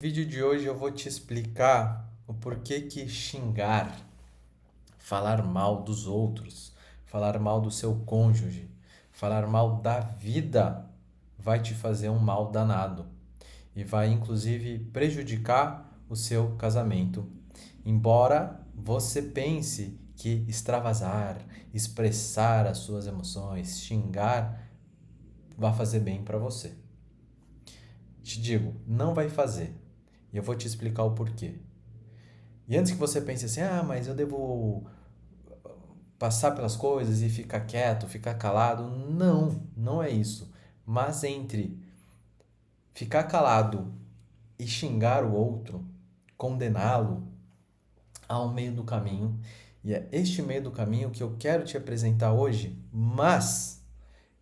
No vídeo de hoje eu vou te explicar o porquê que xingar, falar mal dos outros, falar mal do seu cônjuge, falar mal da vida vai te fazer um mal danado e vai inclusive prejudicar o seu casamento. Embora você pense que extravasar, expressar as suas emoções, xingar, vai fazer bem para você. Te digo, não vai fazer. E eu vou te explicar o porquê. E antes que você pense assim, mas eu devo passar pelas coisas e ficar quieto, ficar calado. Não, não é isso. Mas entre ficar calado e xingar o outro, condená-lo, há um meio do caminho. E é este meio do caminho que eu quero te apresentar hoje, mas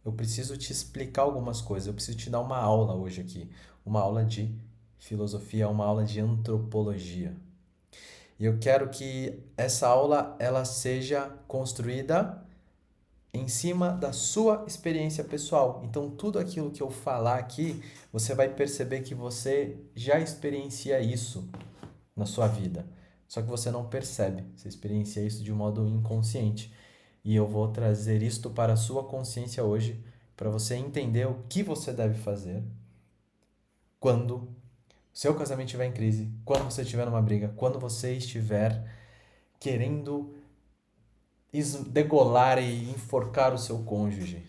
eu preciso te explicar algumas coisas. Eu preciso te dar uma aula hoje aqui. Uma aula de filosofia, uma aula de antropologia. E eu quero que essa aula ela seja construída em cima da sua experiência pessoal. Então, tudo aquilo que eu falar aqui, você vai perceber que você já experiencia isso na sua vida. Só que você não percebe, você experiencia isso de um modo inconsciente. E eu vou trazer isto para a sua consciência hoje, para você entender o que você deve fazer quando seu casamento estiver em crise, quando você estiver numa briga, quando você estiver querendo degolar e enforcar o seu cônjuge,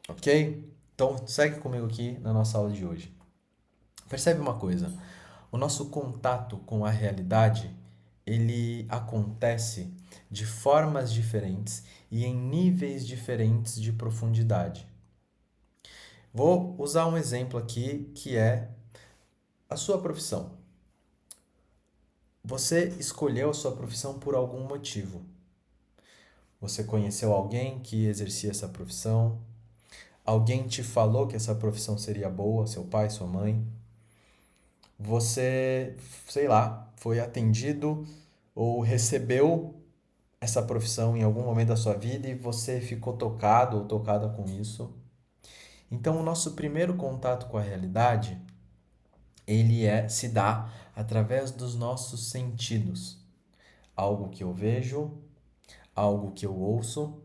ok? Então segue comigo aqui na nossa aula de hoje. Percebe uma coisa, o nosso contato com a realidade, ele acontece de formas diferentes e em níveis diferentes de profundidade. Vou usar um exemplo aqui que é a sua profissão. Você escolheu a sua profissão por algum motivo. Você conheceu alguém que exercia essa profissão, alguém te falou que essa profissão seria boa, seu pai, sua mãe. Você, sei lá, foi atendido ou recebeu essa profissão em algum momento da sua vida e você ficou tocado ou tocada com isso. Então, o nosso primeiro contato com a realidade, se dá através dos nossos sentidos. Algo que eu vejo, algo que eu ouço,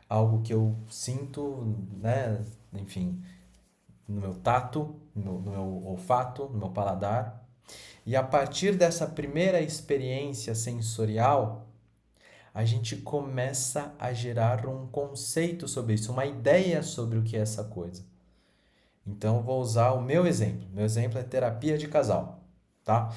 algo que eu sinto, né? Enfim, no meu tato, no meu olfato, no meu paladar. E a partir dessa primeira experiência sensorial, a gente começa a gerar um conceito sobre isso, uma ideia sobre o que é essa coisa. Então, eu vou usar o meu exemplo. Meu exemplo é terapia de casal, tá?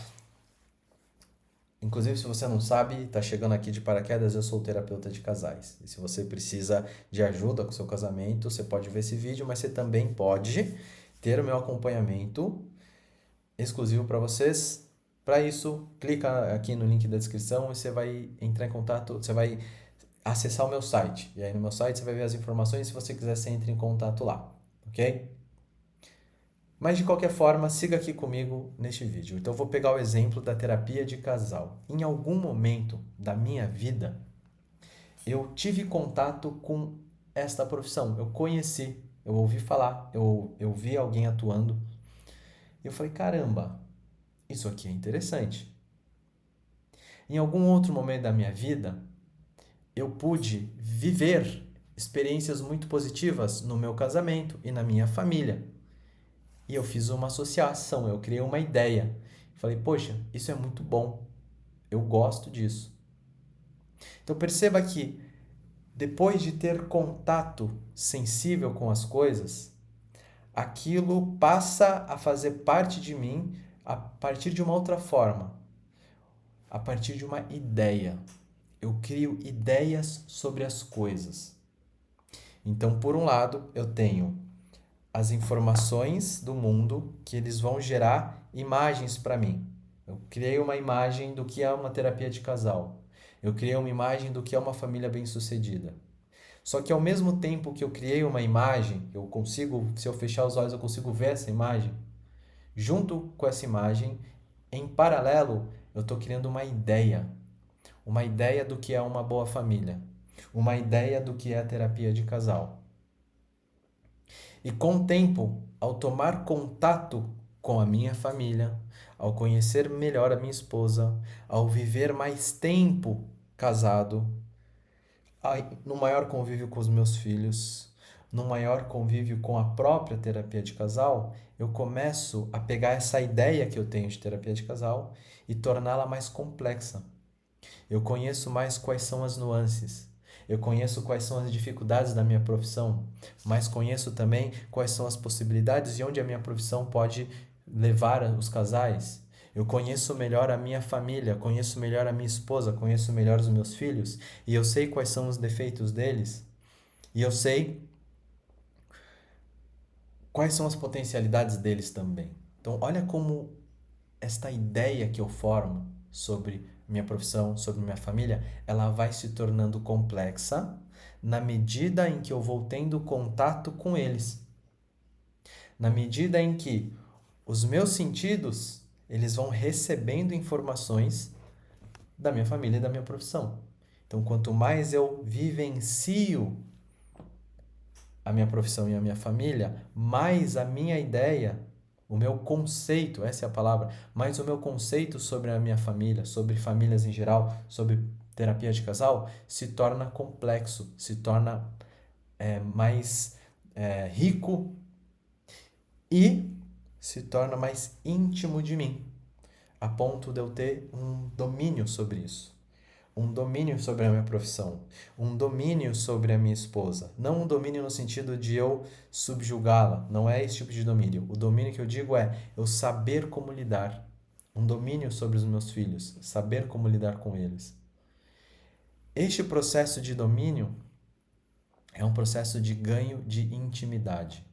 Inclusive, se você não sabe, está chegando aqui de paraquedas, eu sou terapeuta de casais. E se você precisa de ajuda com o seu casamento, você pode ver esse vídeo, mas você também pode ter o meu acompanhamento exclusivo para vocês. Para isso, clica aqui no link da descrição e você vai entrar em contato, você vai acessar o meu site. E aí no meu site você vai ver as informações, se você quiser você entra em contato lá, ok? Mas de qualquer forma, siga aqui comigo neste vídeo. Então eu vou pegar o exemplo da terapia de casal. Em algum momento da minha vida, eu tive contato com esta profissão. Eu conheci, eu ouvi falar, eu vi alguém atuando. E eu falei, caramba, isso aqui é interessante. Em algum outro momento da minha vida, eu pude viver experiências muito positivas no meu casamento e na minha família. E eu fiz uma associação, eu criei uma ideia. Falei, poxa, isso é muito bom. Eu gosto disso. Então perceba que depois de ter contato sensível com as coisas, aquilo passa a fazer parte de mim a partir de uma outra forma, a partir de uma ideia. Eu crio ideias sobre as coisas. Então, por um lado, eu tenho as informações do mundo que eles vão gerar imagens para mim. Eu criei uma imagem do que é uma terapia de casal. Eu criei uma imagem do que é uma família bem-sucedida. Só que ao mesmo tempo que eu criei uma imagem, eu consigo, se eu fechar os olhos, eu consigo ver essa imagem. Junto com essa imagem, em paralelo, eu estou criando uma ideia do que é uma boa família, uma ideia do que é a terapia de casal. E com o tempo, ao tomar contato com a minha família, ao conhecer melhor a minha esposa, ao viver mais tempo casado, no maior convívio com os meus filhos, no maior convívio com a própria terapia de casal, eu começo a pegar essa ideia que eu tenho de terapia de casal e torná-la mais complexa. Eu conheço mais quais são as nuances. Eu conheço quais são as dificuldades da minha profissão, mas conheço também quais são as possibilidades e onde a minha profissão pode levar os casais. Eu conheço melhor a minha família, conheço melhor a minha esposa, conheço melhor os meus filhos e eu sei quais são os defeitos deles e eu sei quais são as potencialidades deles também. Então, olha como esta ideia que eu formo sobre minha profissão, sobre minha família, ela vai se tornando complexa na medida em que eu vou tendo contato com eles. Na medida em que os meus sentidos, eles vão recebendo informações da minha família e da minha profissão. Então, quanto mais eu vivencio a minha profissão e a minha família, mais a minha ideia, o meu conceito, essa é a palavra, mais o meu conceito sobre a minha família, sobre famílias em geral, sobre terapia de casal, se torna complexo, se torna mais rico e se torna mais íntimo de mim, a ponto de eu ter um domínio sobre isso. Um domínio sobre a minha profissão, um domínio sobre a minha esposa. Não um domínio no sentido de eu subjugá-la, não é esse tipo de domínio. O domínio que eu digo é eu saber como lidar. Um domínio sobre os meus filhos, saber como lidar com eles. Este processo de domínio é um processo de ganho de intimidade.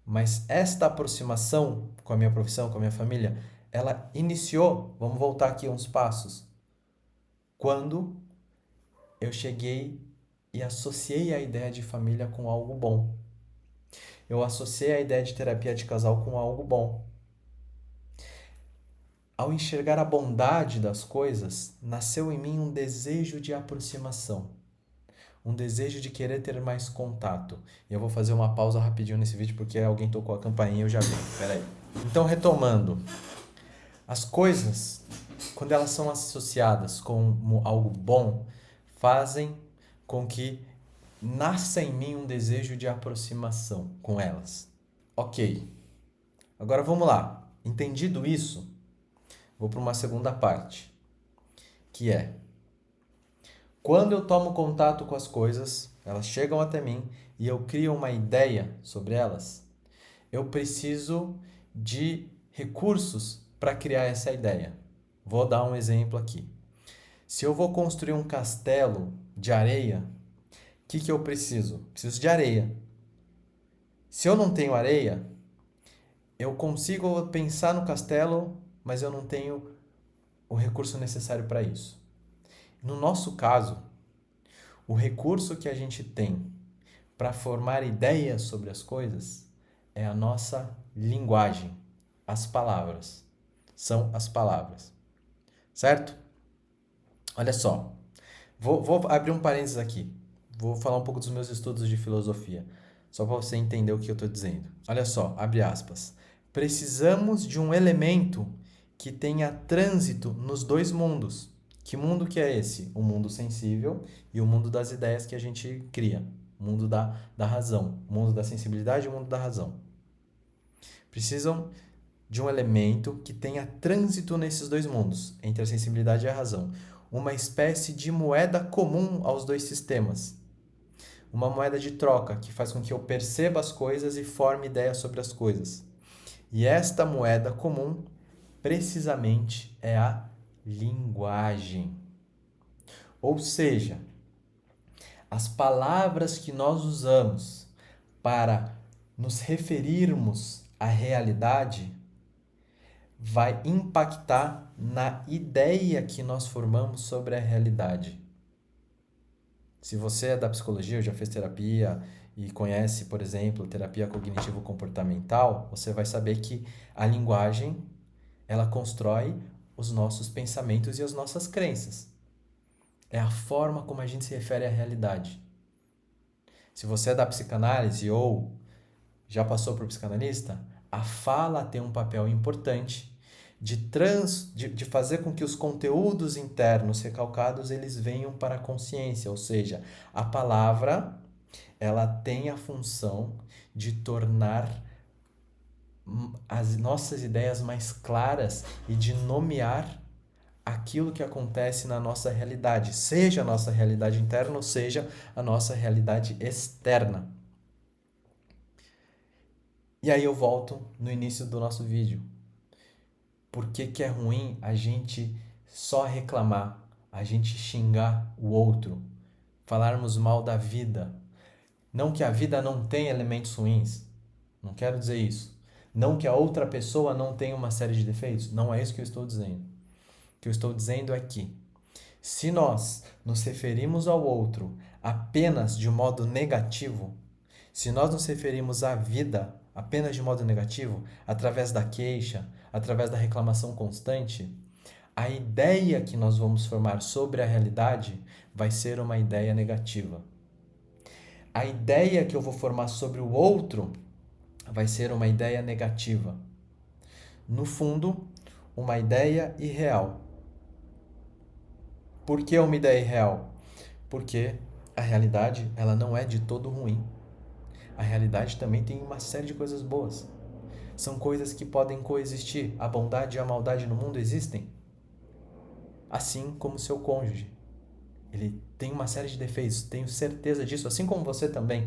Mas esta aproximação com a minha profissão, com a minha família, ela iniciou, vamos voltar aqui uns passos, quando eu cheguei e associei a ideia de família com algo bom. Eu associei a ideia de terapia de casal com algo bom. Ao enxergar a bondade das coisas, nasceu em mim um desejo de aproximação. Um desejo de querer ter mais contato. E eu vou fazer uma pausa rapidinho nesse vídeo porque alguém tocou a campainha e eu já vi. Peraí. Então, retomando. As coisas, quando elas são associadas com algo bom, fazem com que nasça em mim um desejo de aproximação com elas. Ok. Agora vamos lá. Entendido isso, vou para uma segunda parte, que é quando eu tomo contato com as coisas, elas chegam até mim e eu crio uma ideia sobre elas, eu preciso de recursos para criar essa ideia. Vou dar um exemplo aqui. Se eu vou construir um castelo de areia, o que eu preciso? Preciso de areia. Se eu não tenho areia, eu consigo pensar no castelo, mas eu não tenho o recurso necessário para isso. No nosso caso, o recurso que a gente tem para formar ideias sobre as coisas é a nossa linguagem, as palavras. São as palavras. Certo? Olha só. Vou abrir um parênteses aqui. Vou falar um pouco dos meus estudos de filosofia, só para você entender o que eu estou dizendo. Olha só, abre aspas. Precisamos de um elemento que tenha trânsito nos dois mundos. Que mundo que é esse? O mundo sensível e o mundo das ideias que a gente cria. O mundo da razão. O mundo da sensibilidade e o mundo da razão. Precisam de um elemento que tenha trânsito nesses dois mundos, entre a sensibilidade e a razão. Uma espécie de moeda comum aos dois sistemas. Uma moeda de troca que faz com que eu perceba as coisas e forme ideias sobre as coisas. E esta moeda comum, precisamente, é a linguagem. Ou seja, as palavras que nós usamos para nos referirmos à realidade vai impactar na ideia que nós formamos sobre a realidade. Se você é da psicologia ou já fez terapia e conhece, por exemplo, terapia cognitivo-comportamental, você vai saber que a linguagem, ela constrói os nossos pensamentos e as nossas crenças. É a forma como a gente se refere à realidade. Se você é da psicanálise ou já passou por psicanalista, A fala tem um papel importante de fazer com que os conteúdos internos recalcados eles venham para a consciência, ou seja, a palavra ela tem a função de tornar as nossas ideias mais claras e de nomear aquilo que acontece na nossa realidade, seja a nossa realidade interna ou seja a nossa realidade externa. E aí eu volto no início do nosso vídeo. Por que que é ruim a gente só reclamar, a gente xingar o outro, falarmos mal da vida? Não que a vida não tenha elementos ruins, não quero dizer isso. Não que a outra pessoa não tenha uma série de defeitos, não é isso que eu estou dizendo. O que eu estou dizendo é que, se nós nos referimos ao outro apenas de modo negativo, se nós nos referimos à vida apenas de modo negativo, através da queixa, através da reclamação constante, a ideia que nós vamos formar sobre a realidade vai ser uma ideia negativa. A ideia que eu vou formar sobre o outro vai ser uma ideia negativa. No fundo, uma ideia irreal. Por que uma ideia irreal? Porque a realidade ela não é de todo ruim. A realidade também tem uma série de coisas boas. São coisas que podem coexistir. A bondade e a maldade no mundo existem. Assim como o seu cônjuge. Ele tem uma série de defeitos, tenho certeza disso, assim como você também.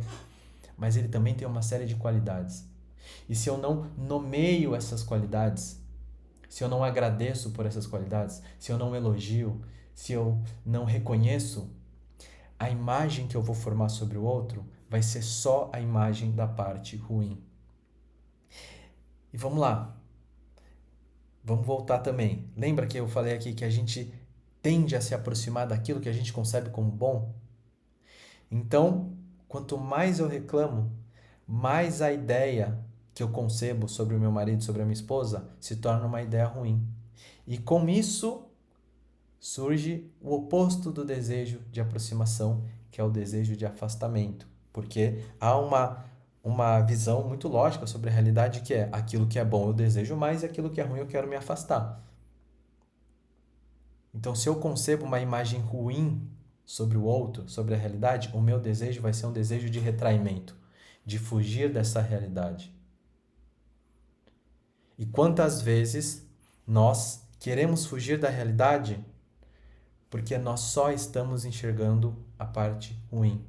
Mas ele também tem uma série de qualidades. E se eu não nomeio essas qualidades, se eu não agradeço por essas qualidades, se eu não elogio, se eu não reconheço, a imagem que eu vou formar sobre o outro vai ser só a imagem da parte ruim. E vamos lá. Vamos voltar também. Lembra que eu falei aqui que a gente tende a se aproximar daquilo que a gente concebe como bom? Então, quanto mais eu reclamo, mais a ideia que eu concebo sobre o meu marido, sobre a minha esposa, se torna uma ideia ruim. E com isso surge o oposto do desejo de aproximação, que é o desejo de afastamento. Porque há uma visão muito lógica sobre a realidade que é aquilo que é bom eu desejo mais e aquilo que é ruim eu quero me afastar. Então, se eu concebo uma imagem ruim sobre o outro, sobre a realidade, o meu desejo vai ser um desejo de retraimento, de fugir dessa realidade. E quantas vezes nós queremos fugir da realidade porque nós só estamos enxergando a parte ruim.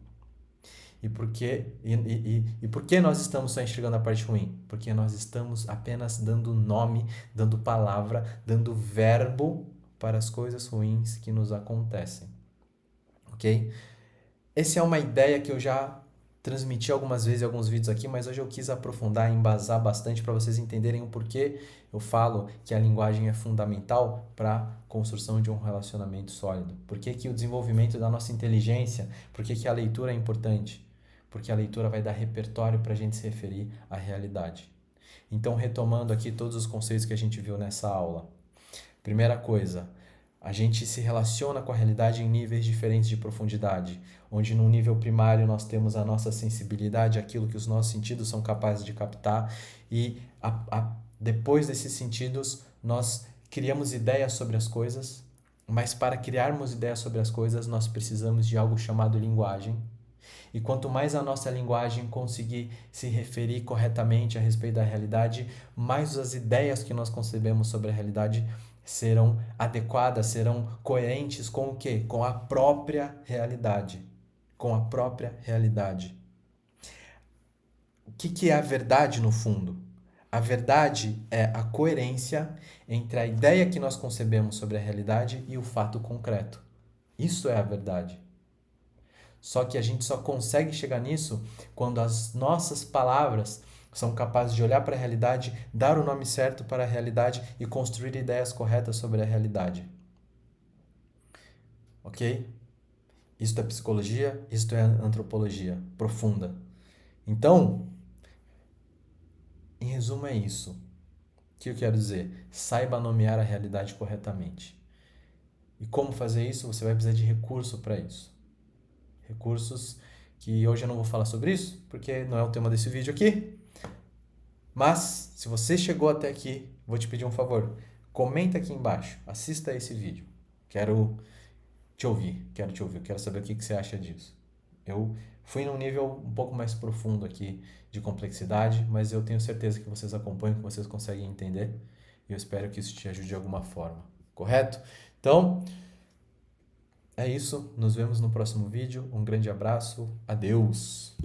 E por que nós estamos só enxergando a parte ruim? Porque nós estamos apenas dando nome, dando palavra, dando verbo para as coisas ruins que nos acontecem. Ok? Essa é uma ideia que eu já transmiti algumas vezes em alguns vídeos aqui, mas hoje eu quis aprofundar e embasar bastante para vocês entenderem o porquê eu falo que a linguagem é fundamental para a construção de um relacionamento sólido. Por que o desenvolvimento da nossa inteligência, por que a leitura é importante? Porque a leitura vai dar repertório para a gente se referir à realidade. Então, retomando aqui todos os conceitos que a gente viu nessa aula. Primeira coisa, a gente se relaciona com a realidade em níveis diferentes de profundidade, onde no nível primário nós temos a nossa sensibilidade, aquilo que os nossos sentidos são capazes de captar, e depois desses sentidos nós criamos ideias sobre as coisas, mas para criarmos ideias sobre as coisas nós precisamos de algo chamado linguagem. E quanto mais a nossa linguagem conseguir se referir corretamente a respeito da realidade, mais as ideias que nós concebemos sobre a realidade serão adequadas, serão coerentes com o quê? Com a própria realidade. Com a própria realidade. O que é a verdade no fundo? A verdade é a coerência entre a ideia que nós concebemos sobre a realidade e o fato concreto. Isso é a verdade. Só que a gente só consegue chegar nisso quando as nossas palavras são capazes de olhar para a realidade, dar o nome certo para a realidade e construir ideias corretas sobre a realidade. Ok? Isto é psicologia, isto é antropologia profunda. Então, em resumo é isso. O que eu quero dizer? Saiba nomear a realidade corretamente. E como fazer isso? Você vai precisar de recurso para isso. Recursos que hoje eu não vou falar sobre isso, porque não é o tema desse vídeo aqui. Mas, se você chegou até aqui, vou te pedir um favor. Comenta aqui embaixo. Assista esse vídeo. Quero te ouvir. Quero te ouvir. Quero saber o que você acha disso. Eu fui num nível um pouco mais profundo aqui de complexidade, mas eu tenho certeza que vocês acompanham, que vocês conseguem entender. E eu espero que isso te ajude de alguma forma. Correto? Então, é isso. Nos vemos no próximo vídeo. Um grande abraço. Adeus!